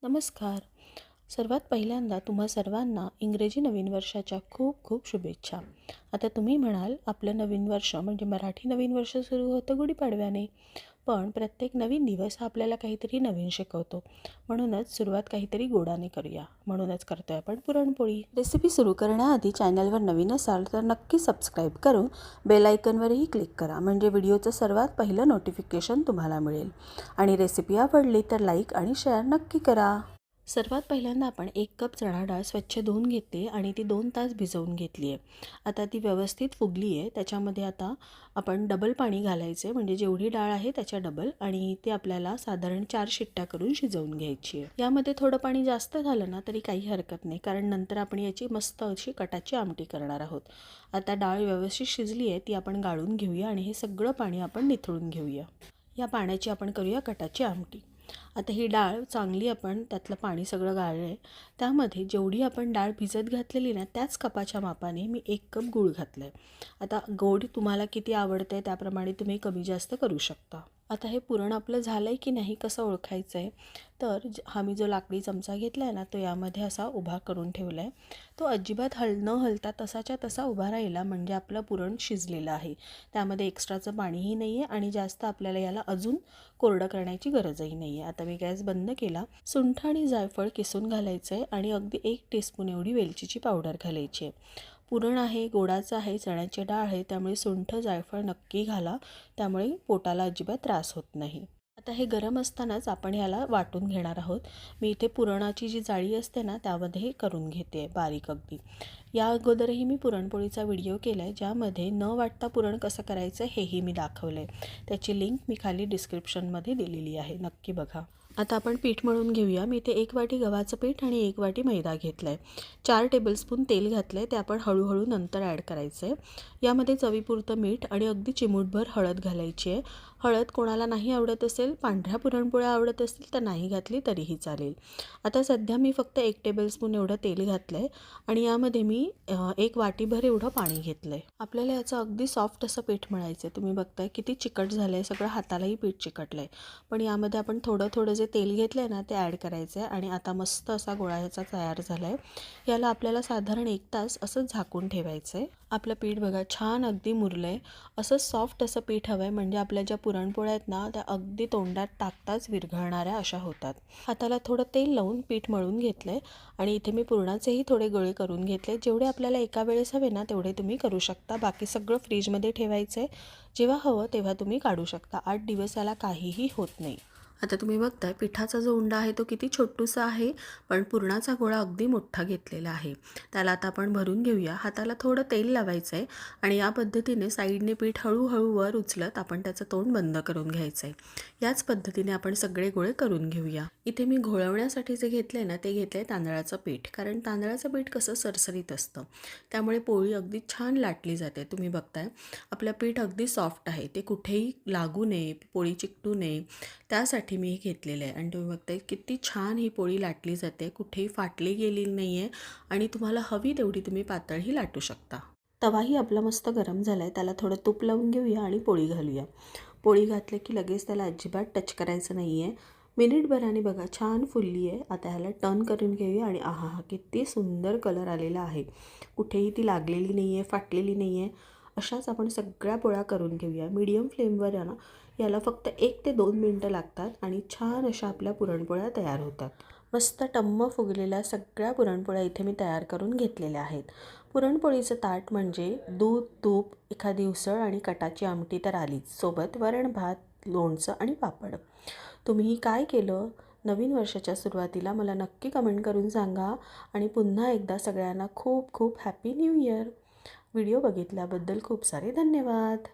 नमस्कार. सर्वात पहिल्यांदा तुम्हा सर्वांना इंग्रजी नवीन वर्षाच्या खूप खूप शुभेच्छा. आता तुम्ही म्हणाल आपलं नवीन वर्ष म्हणजे मराठी नवीन वर्ष सुरू होतं गुढीपाडव्याने. पण प्रत्येक नवीन दिवस हा आपल्याला काहीतरी नवीन शिकवतो. म्हणूनच सुरुवात काहीतरी गोडाने करूया. म्हणूनच करतोय आपण पुरणपोळी. रेसिपी सुरू करण्याआधी चॅनलवर नवीन असाल तर नक्की सबस्क्राईब करून बेल आयकॉनवरही क्लिक करा. म्हणजे व्हिडिओचं सर्वात पहिलं नोटिफिकेशन तुम्हाला मिळेल. आणि रेसिपी आवडली तर लाईक आणि शेअर नक्की करा. सर्वात पहिल्यांदा आपण 1 कप चणा डाळ स्वच्छ धुवून घेतली आणि ती 2 तास भिजवून घेतली आहे. आता ती व्यवस्थित फुगली आहे. त्याच्यामध्ये आता आपण डबल पाणी घालायचे, म्हणजे जेवढी डाळ आहे त्याच्या डबल, आणि ते आपल्याला साधारण 4 शिट्ट्या करून शिजवून घ्यायची आहे. यामध्ये थोडं पाणी जास्त झालं ना तरी काही हरकत नाही, कारण नंतर आपण याची मस्त अशी कटाची आमटी करणार आहोत. आता डाळ व्यवस्थित शिजली आहे, ती आपण गाळून घेऊया आणि हे सगळं पाणी आपण निथळून घेऊया. या पाण्याची आपण करूया कटाची आमटी. आता ही डाळ चांगली आपण त्यातलं पाणी सगळं गाळलं आहे. त्यामध्ये जेवढी आपण डाळ भिजत घातलेली ना त्याच कपाच्या मापाने मी 1 कप गूळ घातलं आहे. आता गोड तुम्हाला किती आवडतं आहे त्याप्रमाणे तुम्ही कमी जास्त करू शकता. आता हे पुरण आपलं झालं आहे की नाही कसं ओळखायचं आहे, तर हा मी जो लाकडी चमचा घेतला आहे ना तो यामध्ये असा उभा करून ठेवला आहे. तो अजिबात न हलता तसाच्या तसा उभा राहिला म्हणजे आपलं पुरण शिजलेलं आहे. त्यामध्ये एक्स्ट्राचं पाणीही नाही आहे आणि जास्त आपल्याला याला अजून कोरडं करण्याची गरजही नाही आहे. आता मी गॅस बंद केला. सुंठ आणि जायफळ किसून घालायचं आहे आणि अगदी 1 टीस्पून एवढी वेलचीची पावडर घालायची आहे. पुरण आहे, गोडाचं आहे, चण्याची डाळ आहे, त्यामुळे सुंठ जायफळ नक्की घाला. त्यामुळे पोटाला अजिबात त्रास होत नाही. आता हे गरम असतानाच आपण ह्याला वाटून घेणार आहोत. मी इथे पुरणाची जी जाळी असते ना त्यामध्ये करून घेते बारीक अगदी. या अगोदरही मी पुरणपोळीचा व्हिडिओ केला आहे, ज्यामध्ये न वाटता पुरण कसं करायचं हेही मी दाखवलं आहे. त्याची लिंक मी खाली डिस्क्रिप्शनमध्ये दिलेली आहे, नक्की बघा. आता आपण पीठ मळून घेऊया. मी इथे 1 वाटी गव्हाचं पीठ आणि 1 वाटी मैदा घेतला आहे. 4 टेबलस्पून तेल घातलं आहे, ते आपण हळूहळू नंतर ॲड करायचं आहे. यामध्ये चवीपुरतं मीठ आणि अगदी चिमूटभर हळद घालायची आहे. हळद कोणाला नाही आवडत असेल, पांढऱ्या पुरणपोळ्या आवडत असतील तर नाही घातली तरीही चालेल. आता सध्या मी फक्त 1 टेबलस्पून एवढं तेल घातलं आहे आणि यामध्ये मी 1 वाटीभर एवढं पाणी घेतलं आहे. आपल्याला याचं अगदी सॉफ्ट असं पीठ मळायचं आहे. तुम्ही बघताय किती चिकट झालं आहे, सगळं हातालाही पीठ चिकटलं आहे. पण यामध्ये आपण थोडं थोडं जे तेल घेतलं आहे ना ते ॲड करायचं आहे आणि आता मस्त असा गोळा ह्याचा तयार झाला आहे. याला आपल्याला साधारण 1 तास असं झाकून ठेवायचं आहे. आपलं पीठ बघा छान अगदी मुरलं आहे. असं सॉफ्ट असं पीठ हवं आहे, म्हणजे आपल्या ज्या पुरणपोळ्या आहेत ना त्या अगदी तोंडात टाकताच विरघळणाऱ्या अशा होतात. हाताला थोडं तेल लावून पीठ मळून घेतलं आहे आणि इथे मी पुरणाचेही थोडे गोळे करून घेतले. जेवढे आपल्याला एका वेळेस हवे ना तेवढे तुम्ही करू शकता. बाकी सगळं फ्रीजमध्ये ठेवायचं आहे. जेव्हा हवं तेव्हा तुम्ही काढू शकता. 8 दिवस याला काहीही होत नाही. आता तुम्ही बघताय पिठाचा जो उंडा आहे तो किती छोटूसा आहे, पण पुरणाचा गोळा अगदी मोठा घेतलेला आहे. त्याला आता आपण भरून घेऊया. हाताला थोडं तेल लावायचं आहे आणि या पद्धतीने साईडने पीठ हळूहळू वर उचलत आपण त्याचं तोंड बंद करून घ्यायचं आहे. याच पद्धतीने आपण सगळे गोळे करून घेऊया. इथे मी घोळवण्यासाठी जे घेतलं आहे ना ते घेतलं आहे तांदळाचं पीठ, कारण तांदळाचं पीठ कसं सरसरीत असतं, त्यामुळे पोळी अगदी छान लाटली जाते. तुम्ही बघताय आपलं पीठ अगदी सॉफ्ट आहे, ते कुठेही लागू नये, पोळी चिकटू नये त्यासाठी मी हे घेतलेलं आहे. आणि तुम्ही बघताय किती छान ही पोळी लाटली जाते, कुठेही फाटली गेलेली नाही आहे आणि तुम्हाला हवी तेवढी तुम्ही पातळही लाटू शकता. तवाही आपला मस्त गरम झाला आहे, त्याला थोडं तूप लावून घेऊया आणि पोळी घालूया. पोळी घातलं की लगेच त्याला अजिबात टच करायचं नाही आहे. मिनिटभराने बघा छान फुलली आहे. आता ह्याला टर्न करून घेऊया आणि आहा किती सुंदर कलर आलेला आहे. कुठेही ती लागलेली नाही आहे, फाटलेली नाही आहे. अशाच आपण सगळ्या पोळ्या करून घेऊया. मीडियम फ्लेमवर ना याला फक्त 1 ते 2 मिनटं लागतात आणि छान अशा आपल्या पुरणपोळ्या तयार होतात. मस्त टम्म फुगलेल्या सगळ्या पुरणपोळ्या इथे मी तयार करून घेतलेल्या आहेत. पुरणपोळीचं ताट म्हणजे दूध, तूप, एखादी उसळ आणि कटाची आमटी तर आलीच, सोबत वरण भात, लोणचं आणि पापड. तुम्ही काय केलं नवीन वर्षाच्या सुरुवातीला मला नक्की कमेंट करून सांगा. आणि पुन्हा एकदा सगळ्यांना खूप खूप हॅपी न्यू इयर. व्हिडिओ बघितल्याबद्दल खूप सारे धन्यवाद.